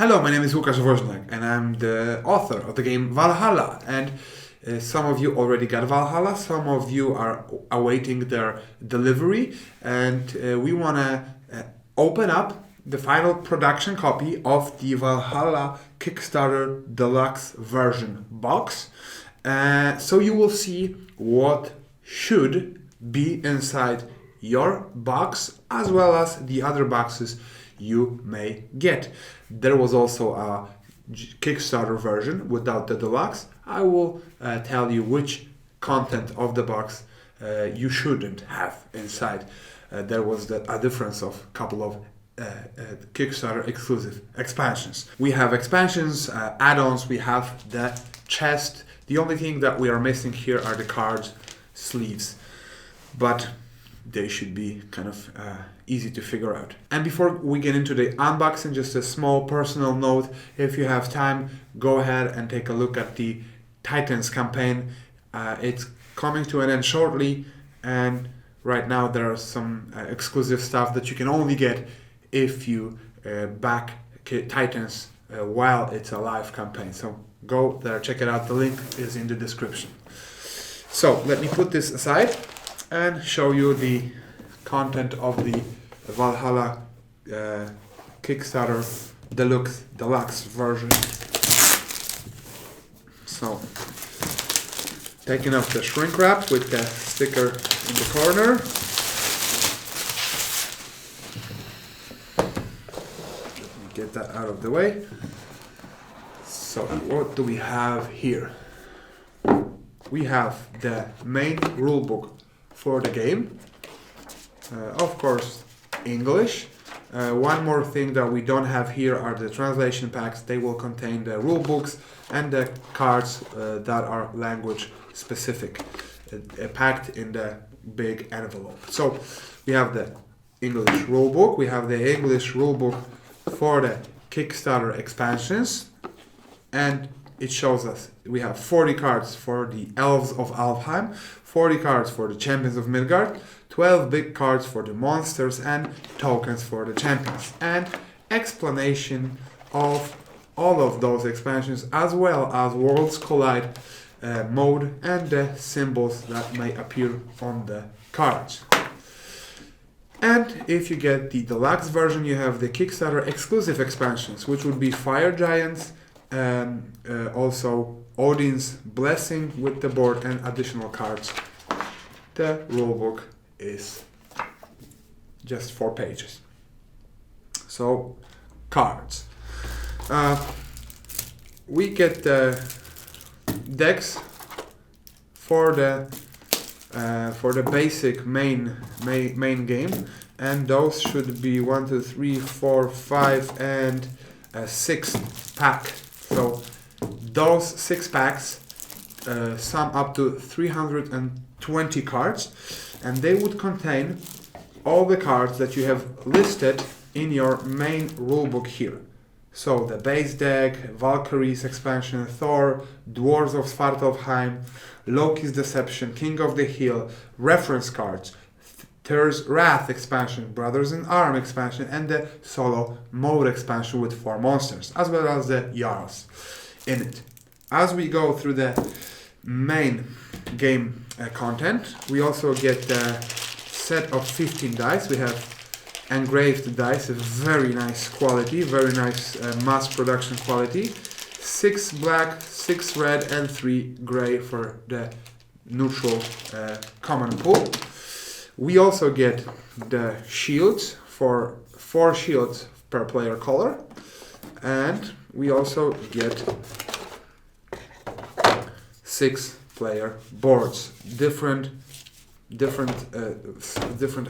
Hello, my name is Łukasz Woźniak and I'm the author of the game Valhalla. And some of you already got Valhalla, some of you are awaiting their delivery, and we want to open up the final production copy of the Valhalla Kickstarter Deluxe version box. So you will see what should be inside your box as well as the other boxes you may get. There was also a Kickstarter version without the deluxe. I will tell you which content of the box you shouldn't have inside. There was a difference of a couple of Kickstarter exclusive expansions. We have expansions, add-ons, we have the chest. The only thing that we are missing here are the cards, sleeves, but they should be kind of easy to figure out. And before we get into the unboxing, just a small personal note: if you have time, go ahead and take a look at the Titans campaign. It's coming to an end shortly, and right now there are some exclusive stuff that you can only get if you back Titans while it's a live campaign. So go there, check it out. The link is in the description. So let me put this aside and show you the content of the Valhalla Kickstarter Deluxe version. So, taking off the shrink wrap with the sticker in the corner. Let me get that out of the way. So, what do we have here? We have the main rulebook for the game, of course English. One more thing that we don't have here are the translation packs. They will contain the rule books and the cards that are language specific, packed in the big envelope. So we have the English rule book, we have the English rule book for the Kickstarter expansions, and it shows us we have 40 cards for the Elves of Alfheim, 40 cards for the Champions of Midgard, 12 big cards for the monsters, and tokens for the champions, and explanation of all of those expansions as well as Worlds Collide mode and the symbols that may appear on the cards. And if you get the deluxe version, you have the Kickstarter exclusive expansions, which would be Fire Giants, also Odin's Blessing with the board and additional cards. The rulebook is just 4 pages. So, cards. We get the decks for the basic main game, and those should be 1, 2, 3, 4, 5, and a 6 pack. So those 6 packs sum up to 320 cards, and they would contain all the cards that you have listed in your main rulebook here. So the base deck, Valkyrie's expansion, Thor, Dwarves of Svartalfheim, Loki's Deception, King of the Hill, reference cards, Thor's Wrath expansion, Brothers in Arm expansion, and the solo mode expansion with 4 monsters, as well as the Jarls in it. As we go through the main game content, we also get the set of 15 dice. We have engraved dice of very nice quality, very nice mass production quality. 6 black, 6 red, and 3 gray for the neutral common pool. We also get the shields for 4 shields per player color, and we also get 6 player boards, different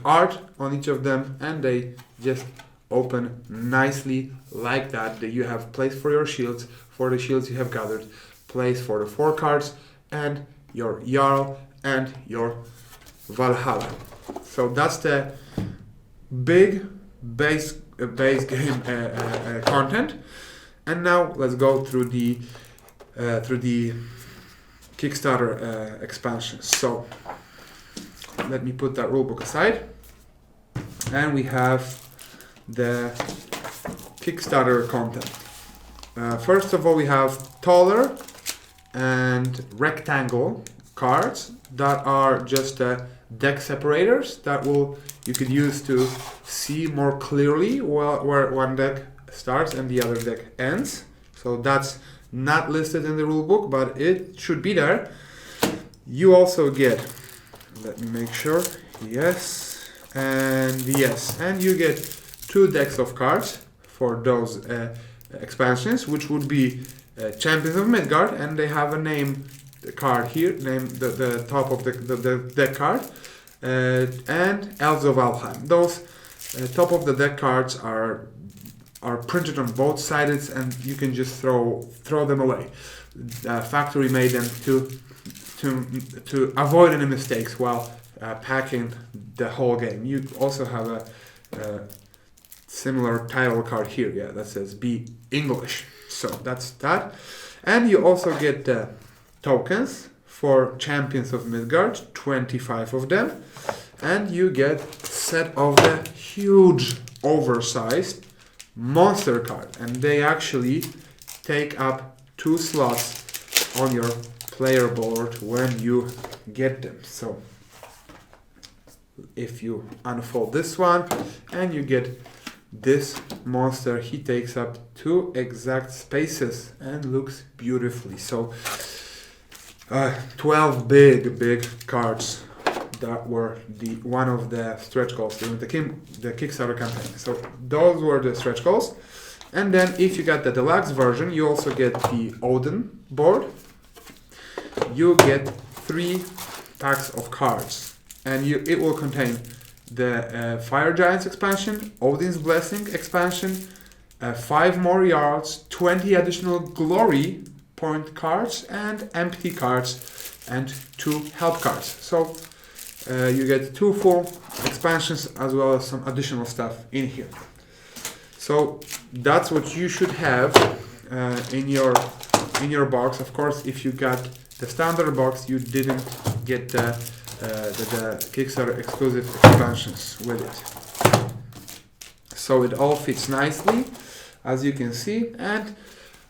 art on each of them, and they just open nicely like that. That you have place for your shields, for the shields you have gathered, place for the 4 cards, and your Jarl and your Valhalla. So that's the big base game content. And now let's go through the Kickstarter expansions. So let me put that rulebook aside, and we have the Kickstarter content. First of all, we have taller and rectangle cards that are just deck separators that you could use to see more clearly where one deck starts and the other deck ends. So that's not listed in the rulebook, but it should be there. You also get, let me make sure, yes, and yes, and you get 2 decks of cards for those expansions, which would be Champions of Midgard, and they have a name card here, the top of the deck card, and Elves of Alfheim. Those top of the deck cards are printed on both sides, and you can just throw them away. Factory made them to avoid any mistakes while packing the whole game. You also have a similar title card here, yeah, that says Be English. So that's that. And you also get the tokens for Champions of Midgard, 25 of them. And you get a set of the huge, oversized monster card. And they actually take up 2 slots on your player board when you get them. So if you unfold this one and you get this monster, he takes up 2 exact spaces and looks beautifully. So 12 big cards that were one of the stretch goals during the Kickstarter campaign. So those were the stretch goals. And then if you got the deluxe version, you also get the Odin board. You get 3 packs of cards, and it will contain the Fire Giants expansion, Odin's Blessing expansion, 5 more yards, 20 additional glory point cards, and empty cards, and 2 help cards. So you get 2 full expansions as well as some additional stuff in here. So that's what you should have in your box. Of course, if you got the standard box, you didn't get the Kickstarter exclusive expansions with it. So it all fits nicely, as you can see. And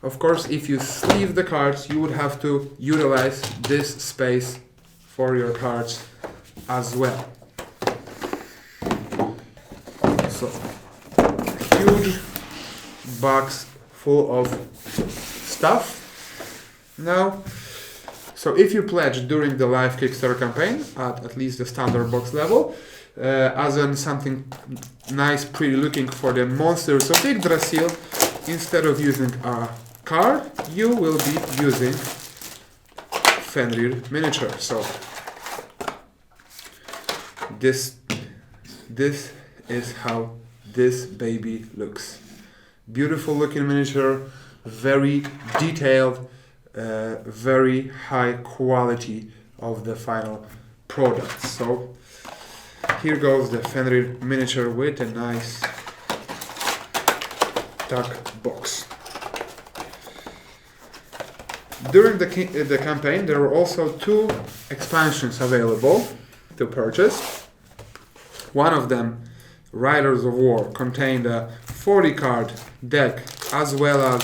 of course, if you sleeve the cards, you would have to utilize this space for your cards as well. So huge box full of stuff. Now, so if you pledge during the live Kickstarter campaign at least the standard box level, as in something nice, pretty looking for the Monsters of Yggdrasil, instead of using a card, you will be using Fenrir miniature. So this is how this baby looks. Beautiful looking miniature, very detailed, very high quality of the final product. So here goes the Fenrir miniature with a nice tuck box. During the campaign, there were also 2 expansions available to purchase. One of them, Riders of War, contained a 40 card deck as well as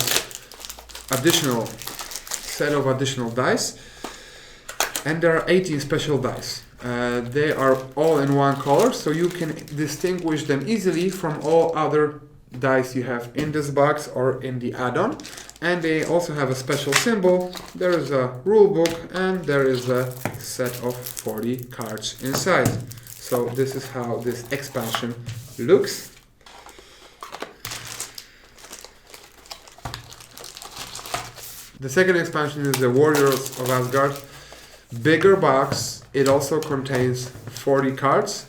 additional set of additional dice, and there are 18 special dice. They are all in one color, so you can distinguish them easily from all other dice you have in this box or in the add-on. And they also have a special symbol. There is a rule book and there is a set of 40 cards inside. So this is how this expansion looks. The second expansion is the Warriors of Asgard. Bigger box. It also contains 40 cards,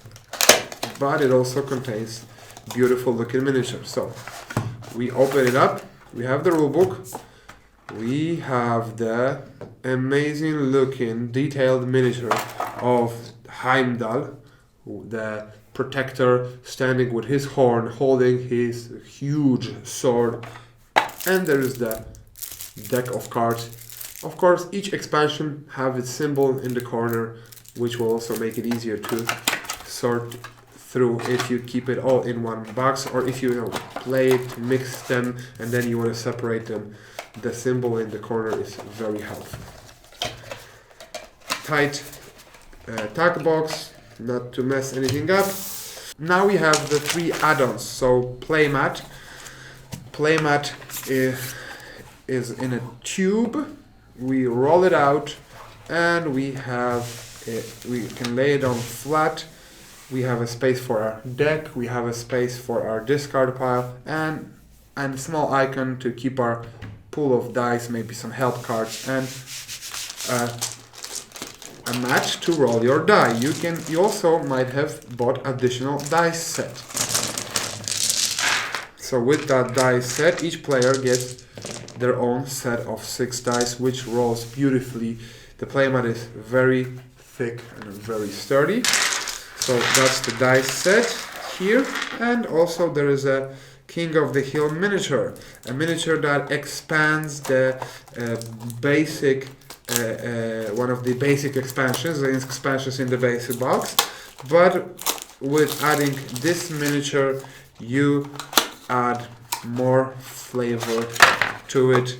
but it also contains beautiful looking miniatures. So we open it up. We have the rulebook. We have the amazing looking detailed miniature of Heimdall, the protector, standing with his horn, holding his huge sword. And there is the deck of cards. Of course, each expansion have its symbol in the corner, which will also make it easier to sort through if you keep it all in one box, or if you, play it, mix them, and then you want to separate them. The symbol in the corner is very helpful. Tight tack box, not to mess anything up. Now we have the 3 add-ons. So playmat. Playmat is in a tube. We roll it out, and we can lay it on flat. We have a space for our deck. We have a space for our discard pile, and a small icon to keep our pool of dice, maybe some help cards, and a mat to roll your die. You also might have bought additional dice set. So with that dice set, each player gets their own set of 6 dice, which rolls beautifully. The playmat is very thick and very sturdy. So that's the dice set here. And also there is a King of the Hill miniature, a miniature that expands the basic, one of the basic expansions, the expansions in the basic box. But with adding this miniature, you add more flavor to it.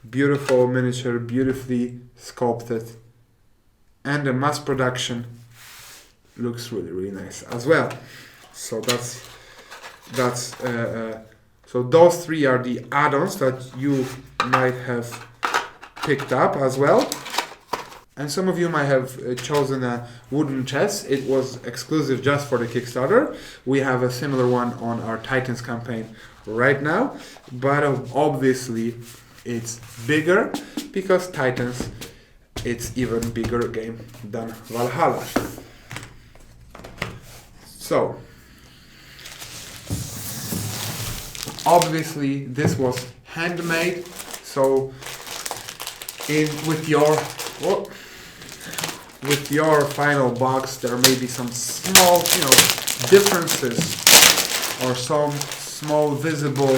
Beautiful miniature, beautifully sculpted, and the mass production looks really nice as well. So so those 3 are the add-ons that you might have picked up as well. And some of you might have chosen a wooden chest. It was exclusive just for the Kickstarter. We have a similar one on our Titans campaign right now, but obviously it's bigger because Titans, it's even bigger game than Valhalla. So obviously this was handmade, so with your final box there may be some small differences or some small visible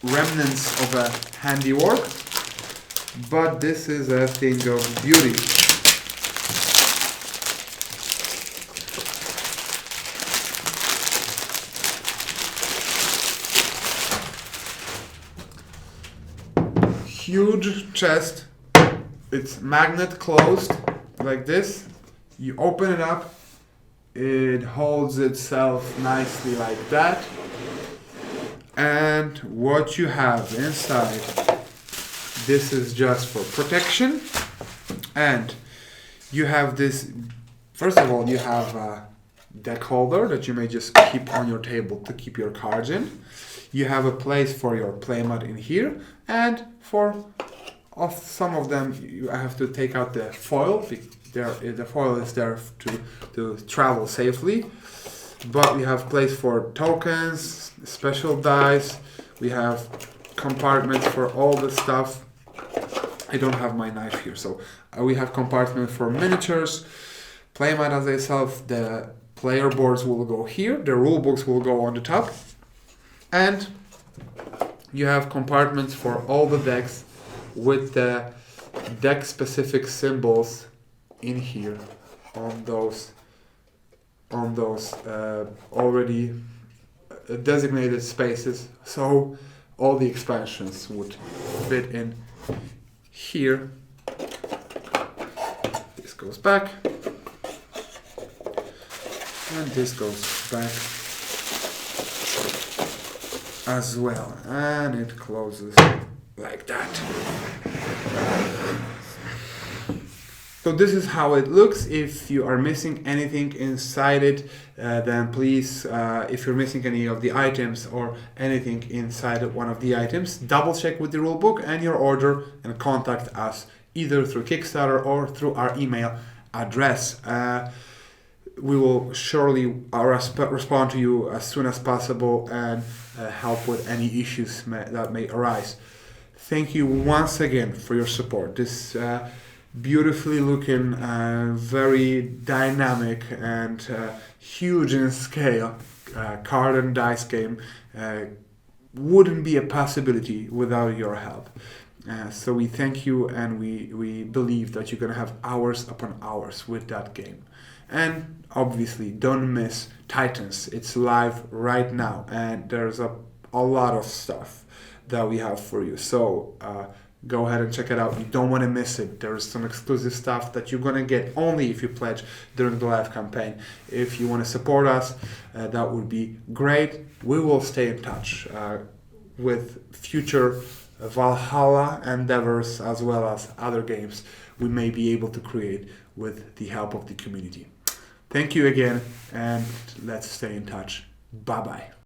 remnants of a handiwork, but this is a thing of beauty. Huge chest. It's magnet closed like this. You open it up, it holds itself nicely like that, and what you have inside, this is just for protection. And you have this, first of all, you have a deck holder that you may just keep on your table to keep your cards in. You have a place for your playmat in here, and for some of them you have to take out the foil. The foil is there to travel safely, but we have place for tokens, special dice. We have compartments for all the stuff. I don't have my knife here, so we have compartments for miniatures, playmat as itself. The player boards will go here, the rule books will go on the top, and you have compartments for all the decks with the deck specific symbols in here on those already designated spaces, so all the expansions would fit in here. This goes back, and this goes back as well, and it closes like that. So this is how it looks. If you are missing anything inside it, then please, if you're missing any of the items or anything inside of one of the items, double check with the rulebook and your order and contact us either through Kickstarter or through our email address. We will surely respond to you as soon as possible and help with any issues that may arise. Thank you once again for your support. This beautifully looking, very dynamic and huge in scale card and dice game wouldn't be a possibility without your help. So we thank you, and we believe that you're going to have hours upon hours with that game. And obviously, don't miss Titans. It's live right now, and there's a lot of stuff that we have for you. So go ahead and check it out. You don't want to miss it. There's some exclusive stuff that you're going to get only if you pledge during the live campaign. If you want to support us, that would be great. We will stay in touch with future Valhalla endeavors as well as other games we may be able to create with the help of the community. Thank you again, and let's stay in touch. Bye-bye.